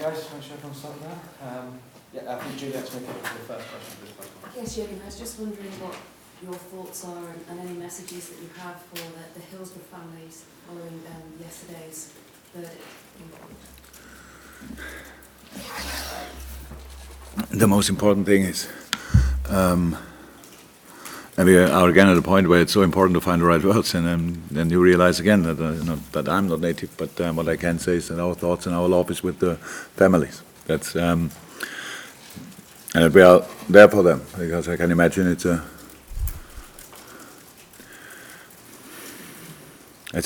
guys, thanks everyone start there. I think Juliet's making it for the first question for this podcast. Yes, Jurgen, I was just wondering what your thoughts are and any messages that you have for the Hillsborough families following yesterday's verdict. The most important thing is, and we are again at a point where it's so important to find the right words, and then you realize again that, that I'm not native, but what I can say is that our thoughts and our love is with the families. That's and that we are there for them, because I can imagine it's a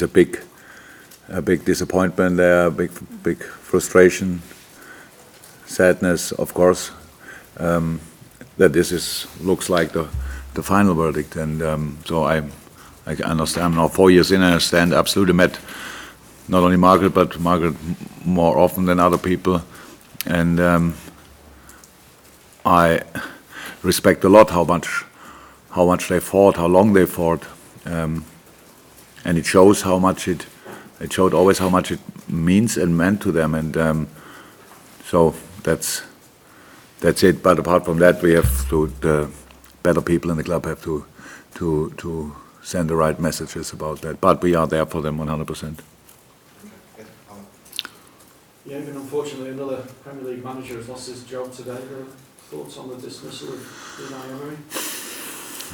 big disappointment there, big frustration, sadness, of course, that this looks like the final verdict, and so I understand. I'm now 4 years in, and I understand absolutely. Met not only Margaret, but Margaret more often than other people, and I respect a lot how much they fought, how long they fought, and it shows how much it showed always how much it means and meant to them, and so that's it. But apart from that, we have to. The better people in the club have to send the right messages about that. But we are there for them 100%. Yeah, and unfortunately another Premier League manager has lost his job today. Thoughts on the dismissal of Unai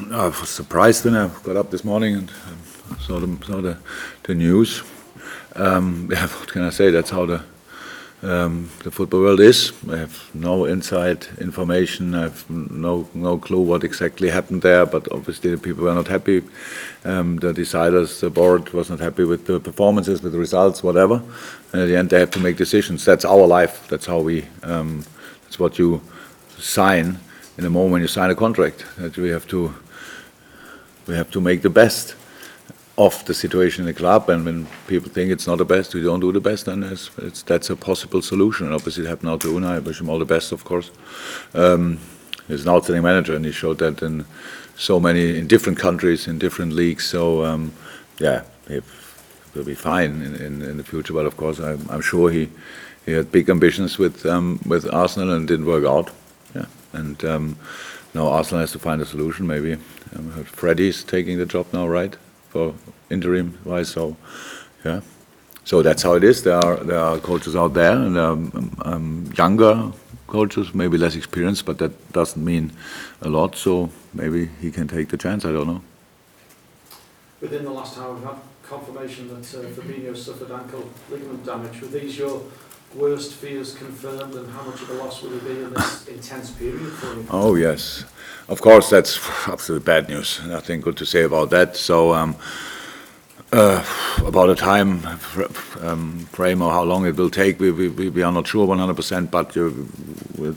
Emery? I was surprised when I got up this morning and saw the news. Yeah, what can I say? That's how the football world is. I have no inside information. I have no clue what exactly happened there. But obviously the people were not happy. The deciders, the board was not happy with the performances, with the results, whatever. And at the end, they have to make decisions. That's our life. That's how we. That's what you sign in the moment when you sign a contract. That we have to make the best of the situation in the club, and when people think it's not the best, we don't do the best, then that's a possible solution. And obviously it happened now to Unai. I wish him all the best, of course. He's an outstanding manager, and he showed that in different countries, in different leagues. So yeah, he will be fine in the future. But of course, I'm sure he had big ambitions with Arsenal and didn't work out. Yeah, and now Arsenal has to find a solution. Maybe Freddie's taking the job now, right? For interim wise, so yeah, so that's how it is. There are coaches out there, and younger coaches, maybe less experienced, but that doesn't mean a lot. So maybe he can take the chance. I don't know. Within the last hour, we've had confirmation that Fabinho suffered ankle ligament damage. Were these your worst fears confirmed, and how much of a loss will it be in this intense period for you? Oh yes, of course, that's absolutely bad news. Nothing good to say about that. So about the time frame or how long it will take, we are not sure 100%, but it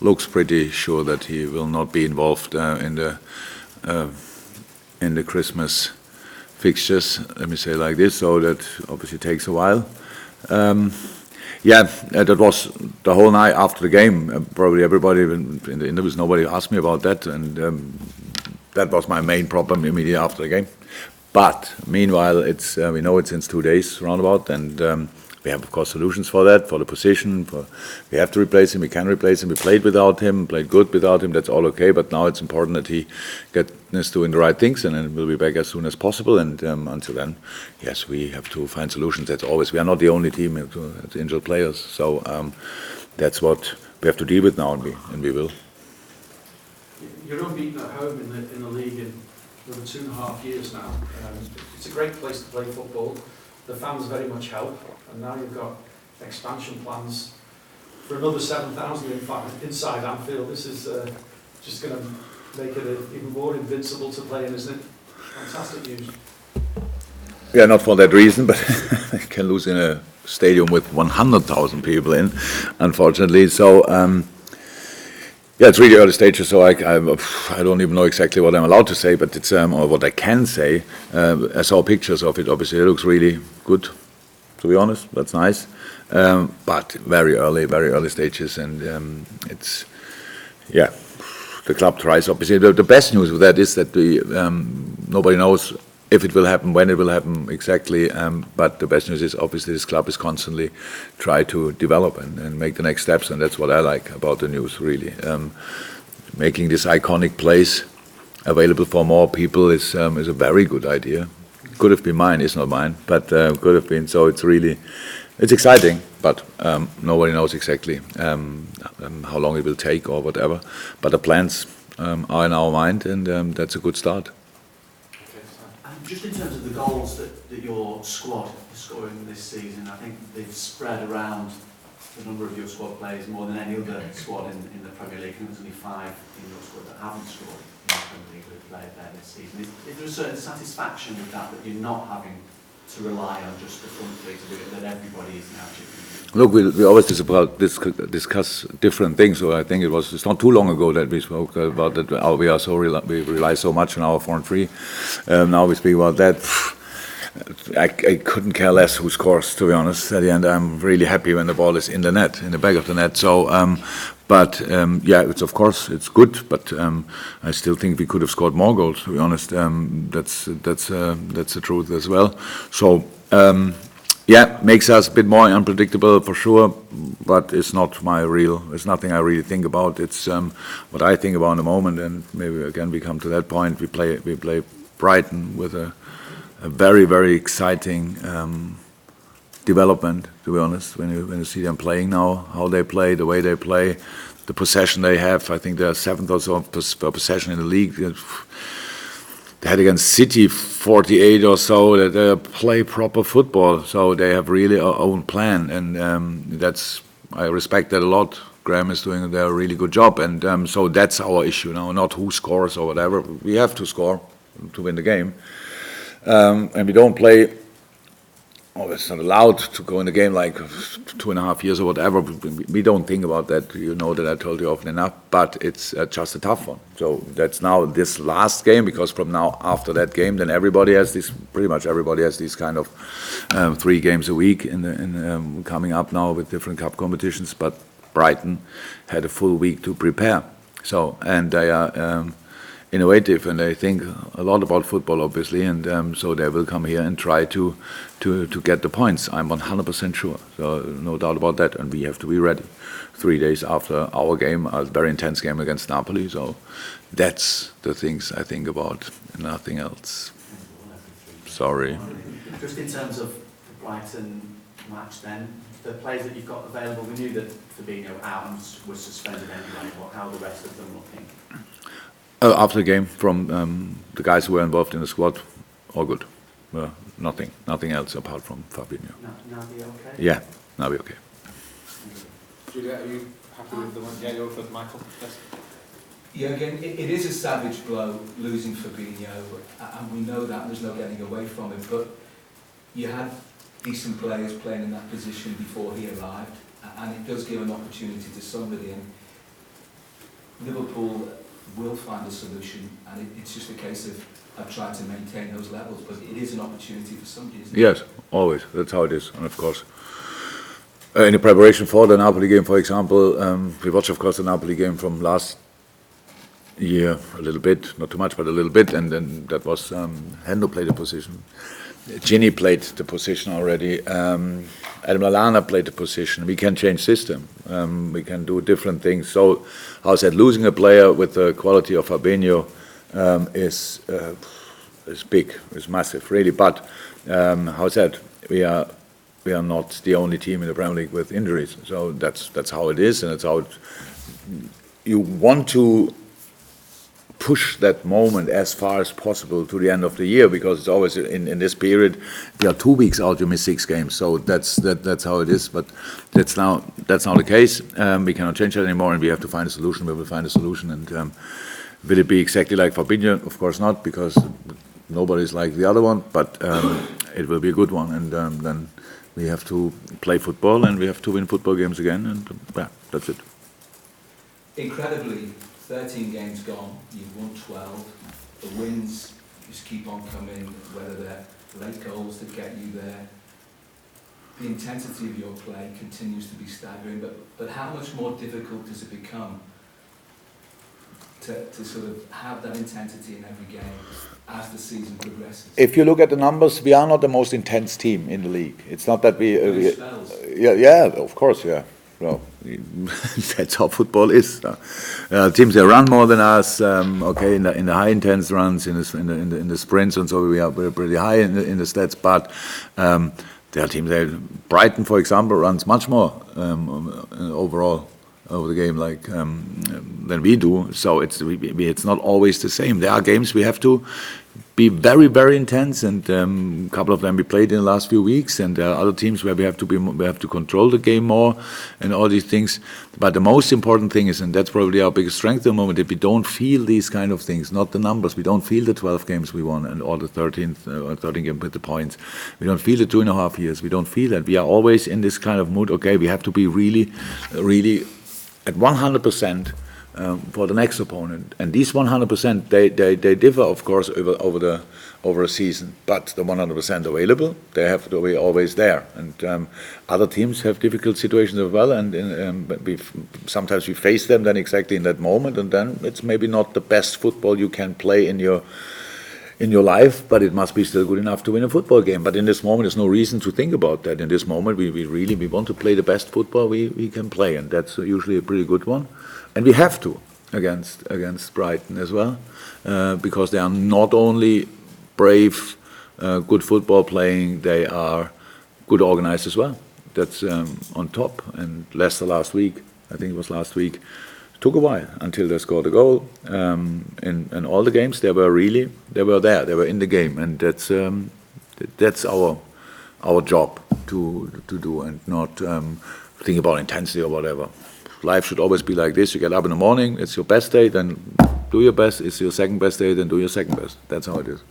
looks pretty sure that he will not be involved in the Christmas fixtures. Let me say it like this. So that obviously takes a while. Yeah, that was the whole night after the game. Probably everybody in the interviews, nobody asked me about that, and that was my main problem immediately after the game. But meanwhile, it's we know it since 2 days roundabout, and we have of course solutions for that, for the position. We have to replace him. We can replace him. We played without him, played good without him. That's all okay. But now it's important that he gets doing the right things, and then we'll be back as soon as possible. And until then, yes, we have to find solutions. That's always. We are not the only team to injured players, so that's what we have to deal with now, and we will. You're unbeaten at home in the league in over 2.5 years now. It's a great place to play football. The fans very much help, and now you've got expansion plans for another 7,000 inside Anfield. This is just going to make it even more invincible to play in, isn't it? Fantastic news. Yeah, not for that reason, but I can lose in a stadium with 100,000 people in, unfortunately. So yeah, it's really early stages, so I don't even know exactly what I'm allowed to say, but it's or what I can say. I saw pictures of it. Obviously, it looks really good. To be honest, that's nice, but very early stages, and it's the club tries. Obviously, the best news with that is that nobody knows if it will happen, when it will happen exactly. But the best news is obviously this club is constantly try to develop and make the next steps, and that's what I like about the news, really. Making this iconic place available for more people is a very good idea. Could have been mine, it's not mine, but could have been. So it's exciting, but nobody knows exactly how long it will take or whatever. But the plans are in our mind, and that's a good start. Just in terms of the goals that your squad is scoring this season, I think they've spread around the number of your squad players more than any other squad in the Premier League. And there's only 5 in your squad that haven't scored in the Premier League who have played there this season. Is there a certain satisfaction with that you're not having to rely on just the front three to do it, that everybody is now chipping in? Look, we always discuss different things. So I think it's not too long ago that we spoke about that. We rely so much on our front three. Now we speak about that. I couldn't care less who scores, to be honest. At the end, I'm really happy when the ball is in the net, in the back of the net. So, yeah, it's good. But I still think we could have scored more goals. To be honest, that's the truth as well. So. Yeah, makes us a bit more unpredictable for sure, but it's nothing I really think about. It's what I think about in the moment, and maybe again we come to that point. We play Brighton with a very, very exciting development, to be honest, when you see them playing now, how they play, the way they play, the possession they have. I think they're 7th or so per possession in the league. They had against City 48 or so, that they play proper football, so they have really their own plan, and I respect that a lot. Graham is doing a really good job, and so that's our issue now, not who scores or whatever. We have to score to win the game, and we don't play. Oh, it's not allowed to go in the game like 2.5 years or whatever. We don't think about that. You know that I told you often enough, but it's just a tough one. So that's now this last game, because from now after that game, then pretty much everybody has these kind of 3 games a week in coming up now with different cup competitions. But Brighton had a full week to prepare. So, and they are innovative, and they think a lot about football, obviously, and so they will come here and try to get the points. I'm 100% sure, so no doubt about that, and we have to be ready. 3 days after our game, a very intense game against Napoli, so that's the things I think about, nothing else. Sorry. Just in terms of the Brighton match then, the players that you've got available, we knew that Fabinho out and was suspended anyway, how are the rest of them looking? After the game, from the guys who were involved in the squad, all good. Nothing else apart from Fabinho. Now be okay? Yeah, now be okay. Julia, are you happy with the one? Yeah, you're with Michael. Yes. Yeah, again, it is a savage blow losing Fabinho, and we know that, there's no getting away from it, but you had decent players playing in that position before he arrived, and it does give an opportunity to somebody, and Liverpool will find a solution, and it's just a case of trying to maintain those levels, but it is an opportunity for somebody, isn't it? Yes, always. That's how it is. And of course, in the preparation for the Napoli game, for example, we watched, of course, the Napoli game from last year a little bit, not too much, but a little bit, and then that was Hendo played the position. Gini played the position already. Adam Lallana played the position. We can change system. We can do different things. So, how I said, losing a player with the quality of Fabinho is big, is massive, really. But how I said, we are not the only team in the Premier League with injuries. So that's how it is, and that's how you want to push that moment as far as possible to the end of the year, because it's always in this period. We are 2 weeks out, you miss 6 games, so that's how it is. But that's now the case. We cannot change that anymore, and we have to find a solution. We will find a solution, and will it be exactly like Fabinho? Of course not, because nobody's like the other one. But it will be a good one, and then we have to play football, and we have to win football games again, and yeah, that's it. Incredibly, 13 games gone, you've won 12, the wins just keep on coming, whether they're late goals that get you there. The intensity of your play continues to be staggering, but how much more difficult does it become to sort of have that intensity in every game as the season progresses? If you look at the numbers, we are not the most intense team in the league. It's not that we Spells. yeah, of course, yeah. Well, that's how football is. Teams that run more than us, okay, in the high intense runs, in the sprints, and so we're pretty high in the stats. But there are teams Brighton, for example, runs much more overall over the game than we do. So it's not always the same. There are games we have to be very, very intense, and a couple of them we played in the last few weeks, and there are other teams where we have to control the game more, and all these things. But the most important thing is, and that's probably our biggest strength at the moment, that we don't feel these kind of things, not the numbers. We don't feel the 12 games we won and all the 13 games with the points. We don't feel the 2.5 years. We don't feel that. We are always in this kind of mood. Okay, we have to be really, really at 100%. For the next opponent, and these 100% they differ, of course, over a season. But the 100% available, they have to be always there. And other teams have difficult situations as well, and sometimes we face them then exactly in that moment, and then it's maybe not the best football you can play in your life, but it must be still good enough to win a football game. But in this moment, there's no reason to think about that. In this moment, we really want to play the best football we can play, and that's usually a pretty good one. And we have to against Brighton as well, because they are not only brave, good football playing, they are good organized as well. That's on top. And Leicester last week, I think it was last week, took a while until they scored a goal. In all the games, they were there, they were in the game, and that's our job to do, and not think about intensity or whatever. Life should always be like this. You get up in the morning, it's your best day, then do your best. It's your second best day, then do your second best. That's how it is.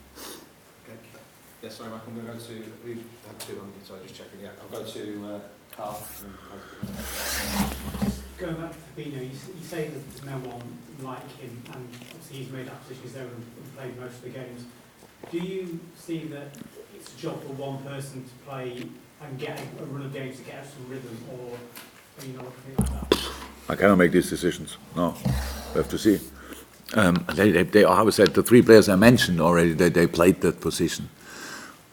Okay. Yeah, sorry, Mike, I'm going to go to... We have two on, sorry, just checking. Yeah, I'll go to Carl. Going back to Fabinho, you say that no one like him, and obviously he's made that position his own and played most of the games. Do you see that it's a job for one person to play and get a run of games to get some rhythm, or are you not looking like that? I cannot make these decisions. No, we have to see. They I would say the three players I mentioned already, they played that position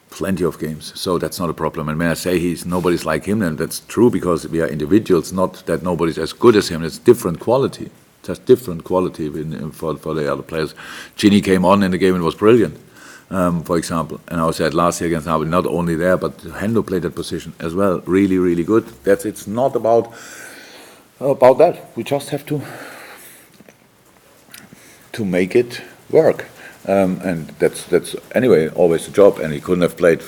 plenty of games, so that's not a problem. And when I say nobody's like him, then that's true, because we are individuals, not that nobody's as good as him. It's different quality, just different quality for the other players. Gini came on in the game and was brilliant, for example. And I said last year against Napoli, not only there, but Hendo played that position as well, really, really good. It's not about that. We just have to make it work. And that's anyway always the job. And he couldn't have played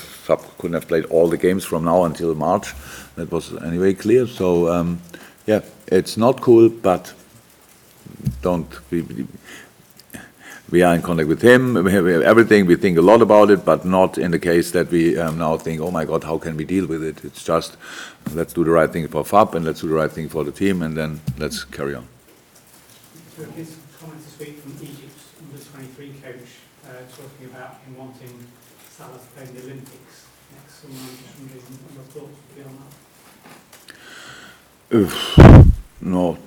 all the games from now until March. That was anyway clear. So yeah, it's not cool, but we are in contact with him. We have everything. We think a lot about it, but not in the case that we now think, oh my God, how can we deal with it? It's just let's do the right thing for FAB, and let's do the right thing for the team, and then let's carry on. So his comments this week from Egypt's under-23 coach talking about him wanting Salah to play in the Olympics next summer. I'm just wondering what your thoughts would be on that. No,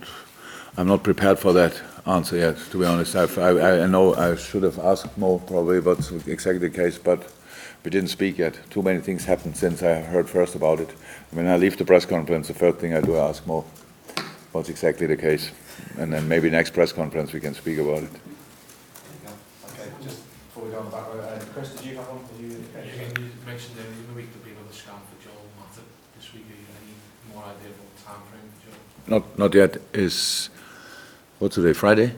I'm not prepared for that answer yet, to be honest. I know I should have asked Mo probably what's exactly the case, but we didn't speak yet. Too many things happened since I heard first about it. When I leave the press conference, the first thing I do, I ask Mo what's exactly the case. And then maybe next press conference we can speak about it. Okay, just before we go on the back row, Chris, did you have one? You mentioned in the week there'll be another scan for Joel Matip this week. Have you any more idea about the time frame for Joel? Not yet. What's today, Friday?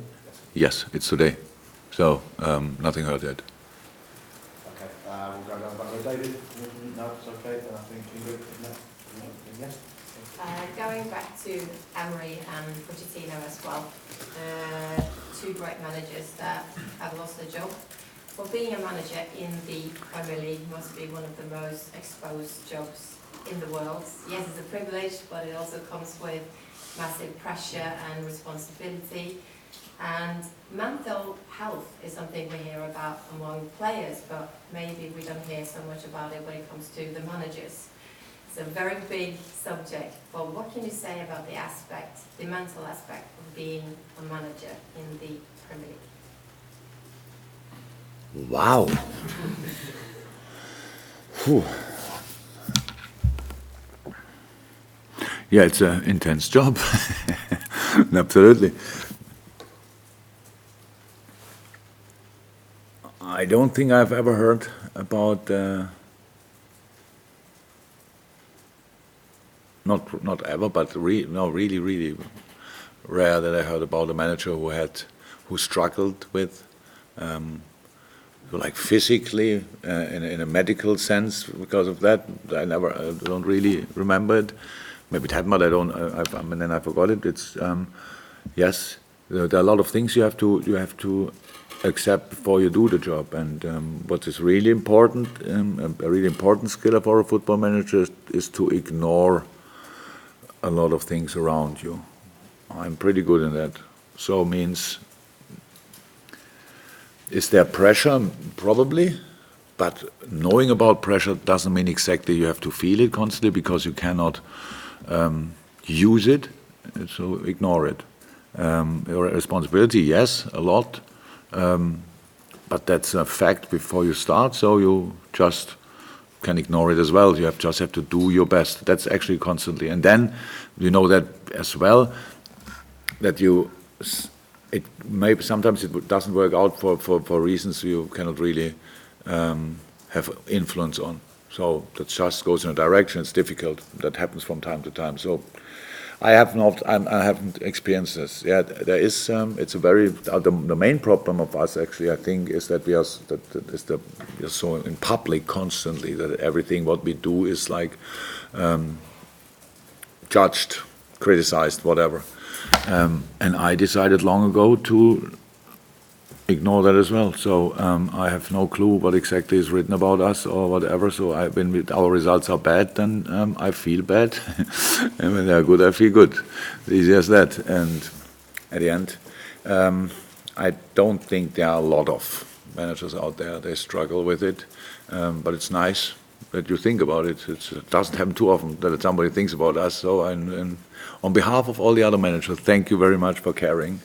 Yes, it's today. So, nothing heard yet. Okay, we'll go down the back row. David? No, it's okay. Then I think Ingrid, yes? Going back to Emery and Pochettino as well, two great managers that have lost their job. For being a manager in the Premier League must be one of the most exposed jobs in the world. Yes, it's a privilege, but it also comes with massive pressure and responsibility. And mental health is something we hear about among players, but maybe we don't hear so much about it when it comes to the managers. It's a very big subject, but what can you say about the mental aspect of being a manager in the Premier League. Wow. Phew. Yeah, it's an intense job. Absolutely. I don't think I've ever heard about not ever, but really rare that I heard about a manager who struggled with like physically in a medical sense because of that. I don't really remember it. Maybe it happened, but and then I forgot it. It's yes, there are a lot of things you have to accept before you do the job. And what is really important, a really important skill for a football manager is to ignore a lot of things around you. I'm pretty good in that. So means, is there pressure? Probably. But knowing about pressure doesn't mean exactly you have to feel it constantly, because you cannot use it, so ignore it. Your responsibility, yes, a lot, but that's a fact before you start, so you just can ignore it as well. You just have to do your best. That's actually constantly. And then you know that as well, that sometimes it doesn't work out for reasons you cannot really have influence on. So that just goes in a direction. It's difficult. That happens from time to time. So I haven't experienced this. Yeah, there is. It's a very the main problem of us actually, I think, is that we are so in public constantly that everything what we do is like judged, criticized, whatever. And I decided long ago to ignore that as well. So I have no clue what exactly is written about us or whatever. So when our results are bad, then I feel bad. And when they are good, I feel good. Easy as that. And at the end, I don't think there are a lot of managers out there. They struggle with it. But it's nice that you think about it. It doesn't happen too often that somebody thinks about us. So and on behalf of all the other managers, thank you very much for caring.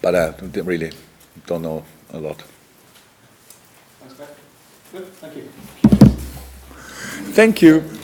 But I really don't know a lot. Thanks, Beck. Good, thank you. Thank you.